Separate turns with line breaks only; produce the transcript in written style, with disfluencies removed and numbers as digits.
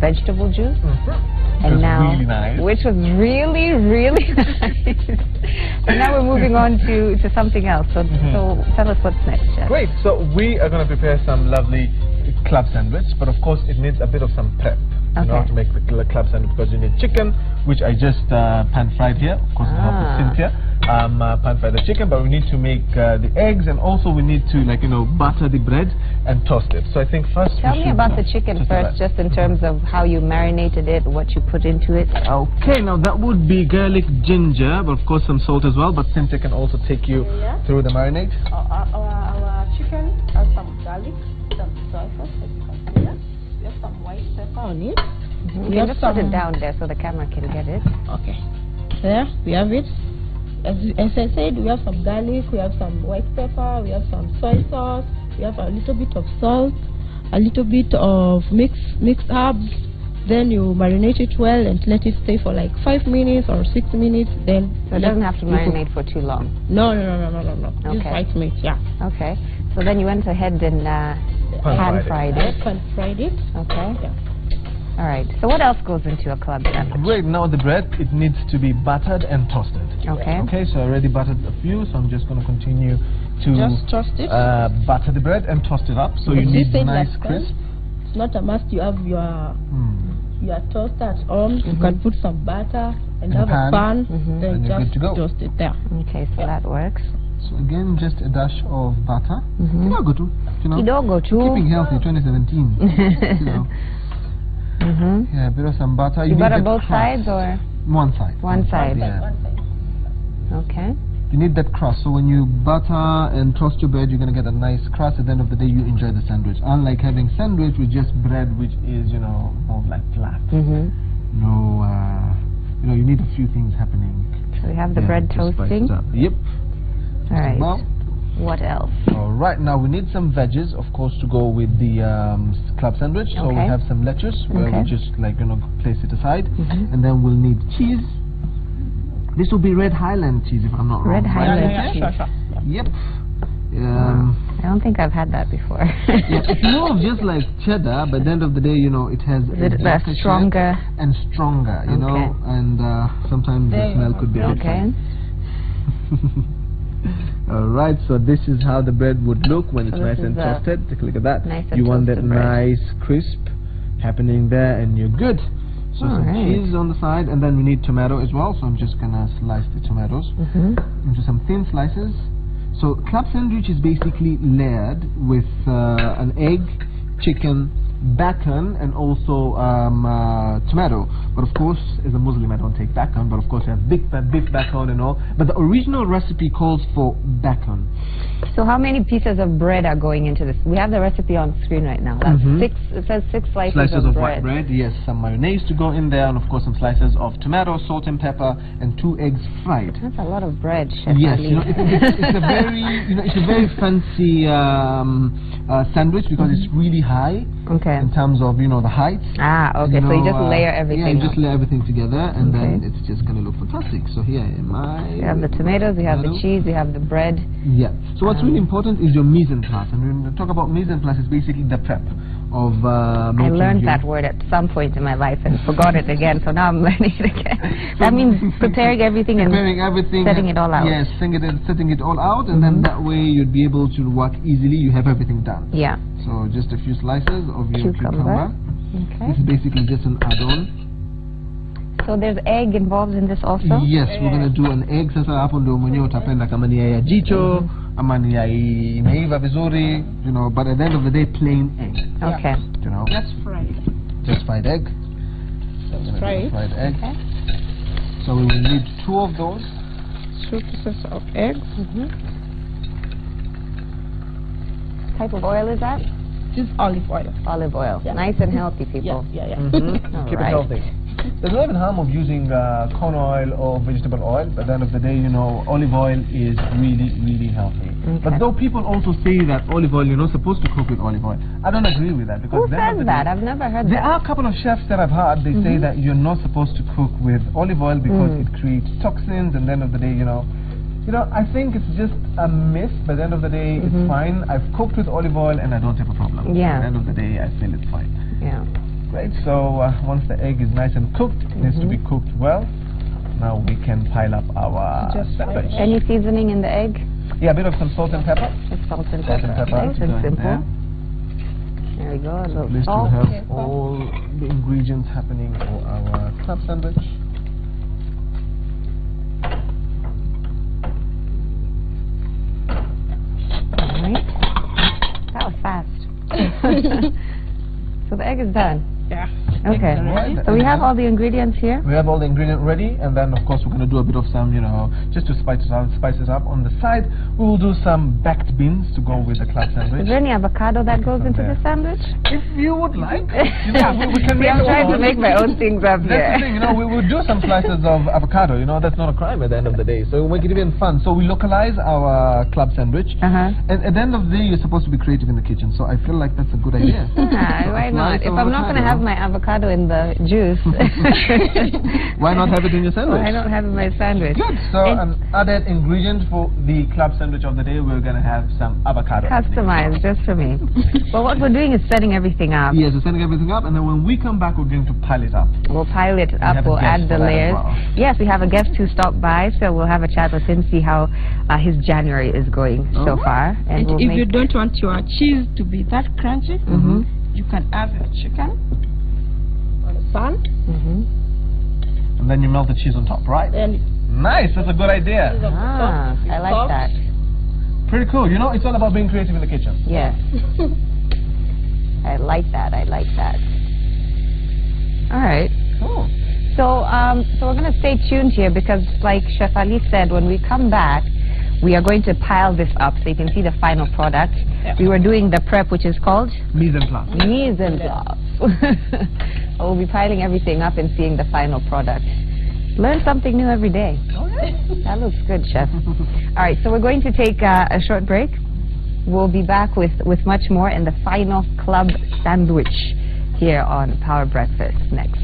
vegetable juice. And now,
really nice.
which was really, really nice. And now we're moving on to something else. So tell us what's next, Chef.
Great. So we are going to prepare some lovely club sandwich, but of course it needs a bit of some prep. In order to make the club sandwich, because you need chicken, which I just pan fried here. Of course, with help of Cynthia. Pan fry the chicken, but we need to make the eggs, and also we need to, like, butter the bread and toast it. So I think first
tell me about the chicken first, just in terms of how you marinated it, what you put into it.
Okay, now that would be garlic, ginger, but of course some salt as well. But Cynthia can also take you through the marinade.
Our chicken has some garlic, some soy sauce. We have some white pepper on it.
You can just put it down there so the camera can get it.
Okay. There, we have it. As I said, we have some garlic, we have some white pepper, we have some soy sauce, we have a little bit of salt, a little bit of mixed herbs. Then you marinate it well and let it stay for like 5 minutes or 6 minutes. Then
so it doesn't have to marinate for too long.
No.
Okay.
Just 5 minutes, yeah.
Okay. So then you went ahead and pan fried it.
Pan fried it.
Okay.
Yeah.
All right. So what else goes into a club sandwich?
Right now the bread, it needs to be buttered and toasted.
Okay.
Okay. So I already buttered a few, so I'm just going to continue to
just toast it.
Butter the bread and toast it up. So you need nice crisp.
It's not a must. You have your toaster at home. You can put some butter and have a pan, then just toast it there.
Okay. So that works.
So again, just a dash of butter. Kidogo tu,
Kidogo tu.
Keeping healthy, 2017. Yeah, a bit of some butter.
You butter both sides or?
One side.
One side.
Yeah.
Okay.
You need that crust. So when you butter and toast your bread, you're going to get a nice crust. At the end of the day, you enjoy the sandwich. Unlike having sandwich with just bread, which is, more like flat. No, you need a few things happening.
So we have the bread toasting.
Yep.
All right. Well, what else?
All right, now we need some veggies, of course, to go with the club sandwich. So we have some lettuce, where we just place it aside, and then we'll need cheese. This will be Red Highland cheese, if I'm not wrong.
Red Highland cheese.
Yep.
I don't think I've had that before.
It's more of just like cheddar, but at the end of the day, it has
a stronger
and stronger, and sometimes the smell could be different. Alright, so this is how the bread would look when it's nice and toasted. Take a look at that. You want that nice crisp happening there, and you're good. So some cheese on the side, and then we need tomato as well. So I'm just gonna slice the tomatoes into some thin slices. So club sandwich is basically layered with an egg, chicken, bacon, and also tomato. But of course, as a Muslim, I don't take bacon. But of course, I have beef bacon and all. But the original recipe calls for bacon.
So how many pieces of bread are going into this? We have the recipe on screen right now. That's 6. It says 6 slices of
white bread. Yes, some mayonnaise to go in there, and of course some slices of tomato, salt and pepper, and 2 eggs fried.
That's a lot of bread, Chef.
Yes, it's a very, it's a very fancy sandwich because it's really high.
Okay.
In terms of the height.
Okay. So you just layer everything.
Yeah, you just layer everything together, and then it's just gonna look fantastic. So here
we have the tomatoes, we have the cheese, we have the bread.
Yeah. So what's really important is your mise en place. And when we talk about mise en place, it's basically the prep of.
I learned that word at some point in my life and forgot it again. So now I'm learning it again. That means preparing everything and setting it all out.
Yes, setting it all out, and then that way you'd be able to work easily. You have everything done.
Yeah.
So just a few slices of your cucumber.
Okay.
This is basically just an add-on.
So there's egg involved in this also?
Yes, we're going to do an egg. Sasa hapo ndio mwenyewe utapenda kama ni ya jicho ama ni ya imeiva vizuri, but at the end of the day, plain egg.
Okay.
Just fried.
Just fried egg.
Just fried
egg. Okay. So we will need 2 of those.
2 pieces of eggs.
What type of oil is that?
This is olive oil.
Olive oil. Yeah. Nice and healthy, people.
Yeah.
Keep it healthy. There's no even harm of using corn oil or vegetable oil, but at the end of the day, olive oil is really, really healthy. But though people also say that olive oil, you're not supposed to cook with olive oil, I don't agree with that. Because
who says that? I've never heard that.
There are a couple of chefs that I've heard, they say that you're not supposed to cook with olive oil because it creates toxins, and at the end of the day, I think it's just a myth, but at the end of the day, it's fine. I've cooked with olive oil and I don't have a problem.
Yeah.
At the end of the day, I feel it's fine.
Yeah.
Great. So once the egg is nice and cooked, it needs to be cooked well. Now we can pile up our sandwich.
Any seasoning in the egg?
Yeah, a bit of some salt and pepper.
Just salt and pepper. Nice and simple. There we go. A little salt.
To have all the ingredients happening for our club sandwich.
Alright. That was fast. So the egg is done.
Yeah.
Okay. So we have all the ingredients here.
We have all the ingredients ready, and then of course we're going to do a bit of some, just to spice it up. On the side, we will do some baked beans to go with the club sandwich.
Is there any avocado that goes into the sandwich?
If you would like, we can make
I'm trying to make my own things up here.
That's the thing, we will do some slices of avocado. That's not a crime at the end of the day. So we'll make it even fun. So we localize our club sandwich, and at the end of the day, you're supposed to be creative in the kitchen. So I feel like that's a good idea.
Why not? If I'm not going to have my avocado in the juice,
why not have it in your sandwich?
Why not have it in my sandwich?
Good. So an added ingredient for the club sandwich of the day, we're going to have some avocado.
Customized just for me. Well, what we're doing is setting everything up.
Yes, we're setting everything up, and then when we come back, we're going to pile it up.
We'll pile it up. We'll add the layers. Well. Yes, we have a guest who stopped by, so we'll have a chat with him, see how his January is going so far.
And we'll if you don't want your cheese to be that crunchy, you can add the chicken on the pan.
And then you melt the cheese on top, right? Nice, that's a good idea.
I like that.
Pretty cool. It's all about being creative in the kitchen.
Yes. I like that. All right.
Cool.
So we're going to stay tuned here because, like Chef Ali said, when we come back, we are going to pile this up so you can see the final product. We were doing the prep, which is called?
Mise en place.
Mise en place. We'll be piling everything up and seeing the final product. Learn something new every day. That looks good, Chef. All right, so we're going to take a short break. We'll be back with much more in the final club sandwich here on Power Breakfast next.